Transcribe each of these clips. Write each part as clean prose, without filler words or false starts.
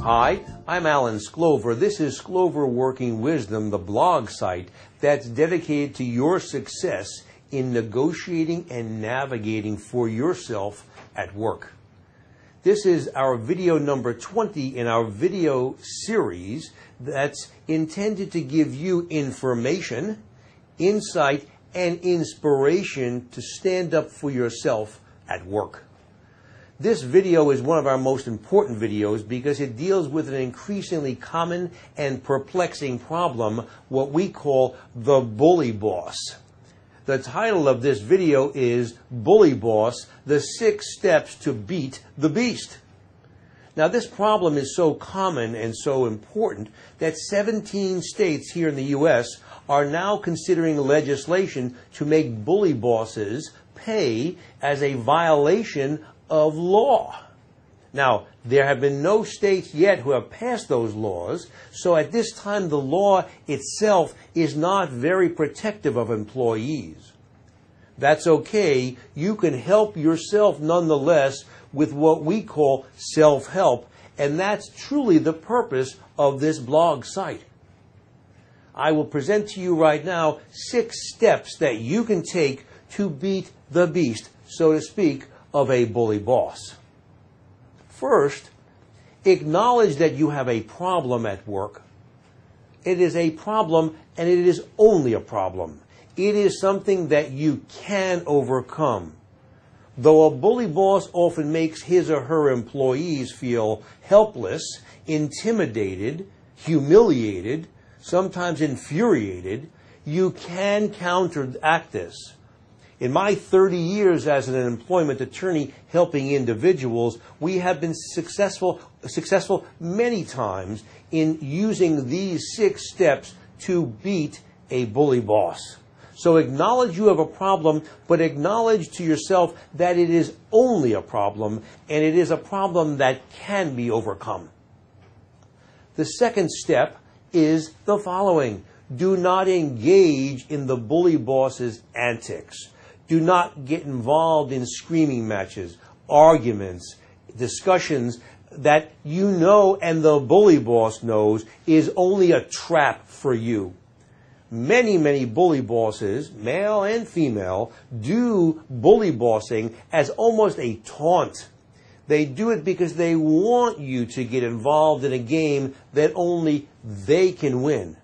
Hi, I'm Alan Sklover. This is Sklover Working Wisdom, the blog site that's dedicated to your success in negotiating and navigating for yourself at work. This is our video number 20 in our video series that's intended to give you information, insight, and inspiration to stand up for yourself at work. This video is one of our most important videos because it deals with an increasingly common and perplexing problem, what we call the bully boss. The title of this video is Bully Boss, the 6 Steps to Beat the Beast. Now, this problem is so common and so important that 17 states here in the U.S. are now considering legislation to make bully bosses pay as a violation of law. Now, there have been no states yet who have passed those laws, so at this time the law itself is not very protective of employees. That's okay. You can help yourself nonetheless with what we call self-help, and that's truly the purpose of this blog site. I will present to you right now 6 steps that you can take to beat the beast, so to speak, of a bully boss. First, acknowledge that you have a problem at work. It is a problem, and it is only a problem. It is something that you can overcome. Though a bully boss often makes his or her employees feel helpless, intimidated, humiliated, sometimes infuriated, you can counteract this. In my 30 years as an employment attorney helping individuals, we have been successful many times in using these 6 steps to beat a bully boss. So acknowledge you have a problem, but acknowledge to yourself that it is only a problem, and it is a problem that can be overcome. The second step is the following. Do not engage in the bully boss's antics. Do not get involved in screaming matches, arguments, discussions that you know and the bully boss knows is only a trap for you. Many bully bosses, male and female, do bully bossing as almost a taunt. They do it because they want you to get involved in a game that only they can win.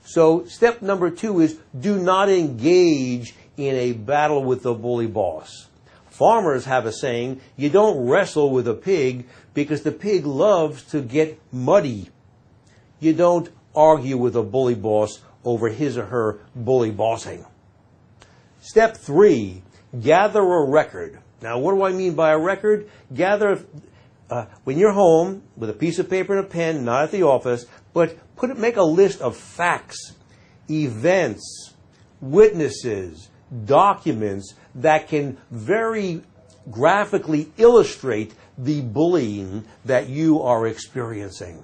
So step number 2 is do not engage in a battle with the bully boss. Farmers have a saying, you don't wrestle with a pig because the pig loves to get muddy. You don't argue with a bully boss over his or her bully bossing. Step 3, gather a record. Now, what do I mean by a record? Gather, when you're home with a piece of paper and a pen, not at the office, but make a list of facts, events, witnesses, documents that can very graphically illustrate the bullying that you are experiencing.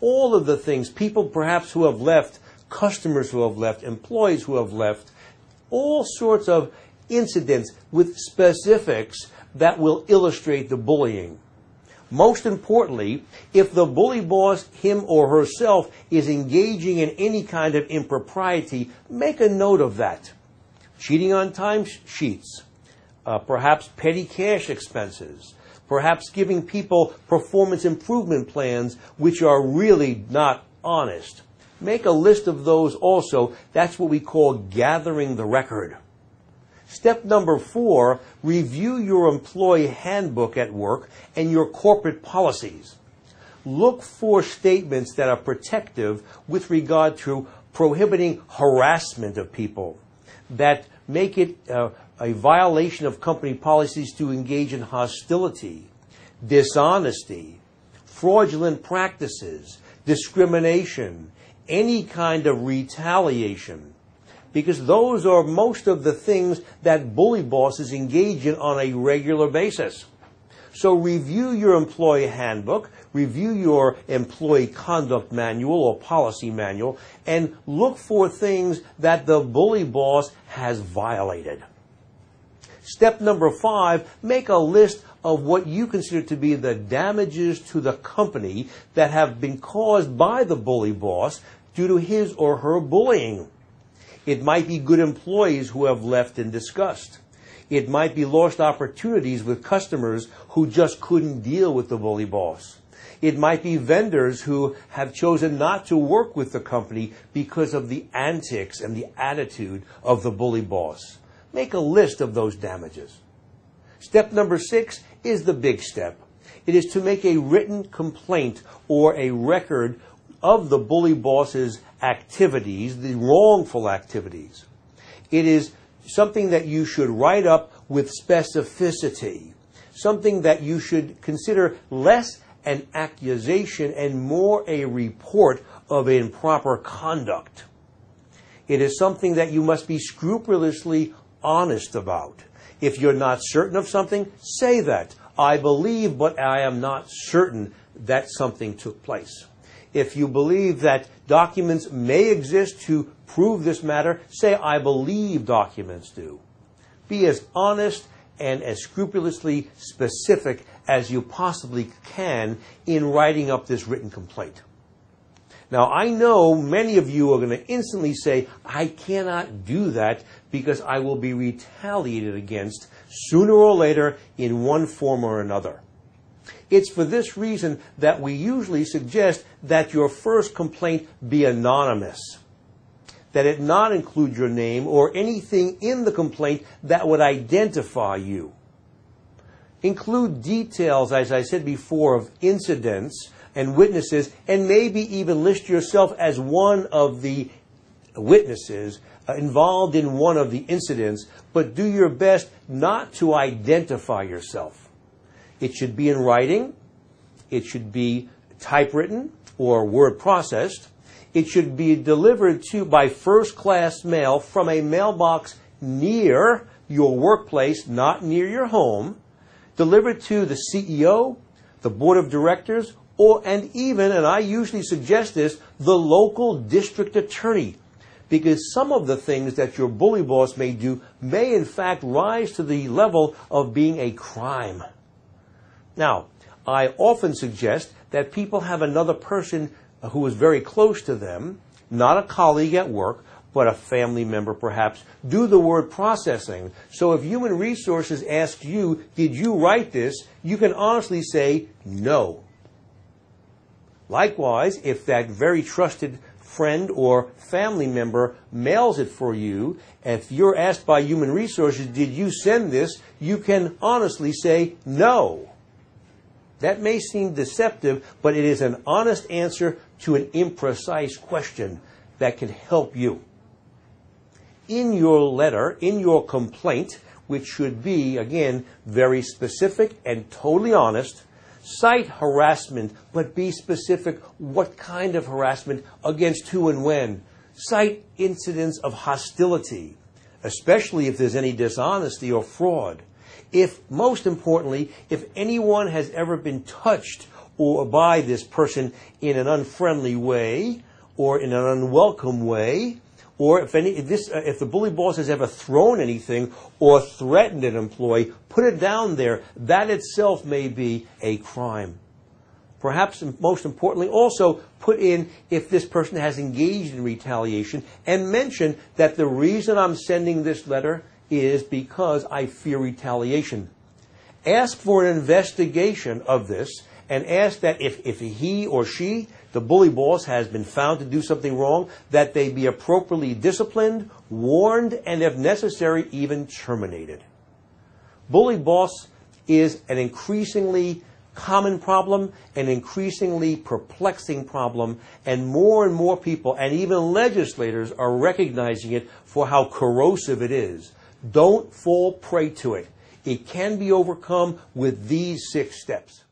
All of the things, people perhaps who have left, customers who have left, employees who have left, all sorts of incidents with specifics that will illustrate the bullying. Most importantly, if the bully boss, him or herself, is engaging in any kind of impropriety, make a note of that. Cheating on time sheets, perhaps petty cash expenses, perhaps giving people performance improvement plans which are really not honest. Make a list of those also. That's what we call gathering the record. Step number 4, review your employee handbook at work and your corporate policies. Look for statements that are protective with regard to prohibiting harassment of people, that make it a violation of company policies to engage in hostility, dishonesty, fraudulent practices, discrimination, any kind of retaliation, because those are most of the things that bully bosses engage in on a regular basis. So review your employee handbook, review your employee conduct manual or policy manual, and look for things that the bully boss has violated. Step number 5, make a list of what you consider to be the damages to the company that have been caused by the bully boss due to his or her bullying. It might be good employees who have left in disgust. It might be lost opportunities with customers who just couldn't deal with the bully boss. It might be vendors who have chosen not to work with the company because of the antics and the attitude of the bully boss. Make a list of those damages. Step number 6 is the big step. It is to make a written complaint or a record of the bully boss's activities, the wrongful activities. It is something that you should write up with specificity, something that you should consider less an accusation and more a report of improper conduct. It is something that you must be scrupulously honest about. If you're not certain of something, say that. I believe, but I am not certain that something took place. If you believe that documents may exist to prove this matter, say, I believe documents do. Be as honest and as scrupulously specific as you possibly can in writing up this written complaint. Now, I know many of you are going to instantly say, I cannot do that because I will be retaliated against sooner or later in one form or another. It's for this reason that we usually suggest that your first complaint be anonymous, that it not include your name or anything in the complaint that would identify you. Include details, as I said before, of incidents and witnesses, and maybe even list yourself as one of the witnesses involved in one of the incidents, but do your best not to identify yourself. It should be in writing. It should be typewritten or word processed. It should be delivered to by first-class mail from a mailbox near your workplace, not near your home, delivered to the CEO, the board of directors, and even, and I usually suggest this, the local district attorney. Because some of the things that your bully boss may do may in fact rise to the level of being a crime. Now, I often suggest that people have another person who is very close to them, not a colleague at work, but a family member perhaps, do the word processing. So if Human Resources asks you, did you write this, you can honestly say no. Likewise, if that very trusted friend or family member mails it for you, if you're asked by Human Resources, did you send this, you can honestly say no. That may seem deceptive, but it is an honest answer to an imprecise question that can help you. In your letter, in your complaint, which should be, again, very specific and totally honest, cite harassment, but be specific what kind of harassment, against who and when. Cite incidents of hostility, especially if there's any dishonesty or fraud. Most importantly, if anyone has ever been touched or by this person in an unfriendly way or in an unwelcome way, or if the bully boss has ever thrown anything or threatened an employee, put it down there. That itself may be a crime. Perhaps most importantly, also put in if this person has engaged in retaliation and mention that the reason I'm sending this letter is because I fear retaliation. Ask for an investigation of this and ask that if he or she, the bully boss, has been found to do something wrong, that they be appropriately disciplined, warned, and if necessary, even terminated. Bully boss is an increasingly common problem, an increasingly perplexing problem, and more people, and even legislators, are recognizing it for how corrosive it is. Don't fall prey to it. It can be overcome with these 6 steps.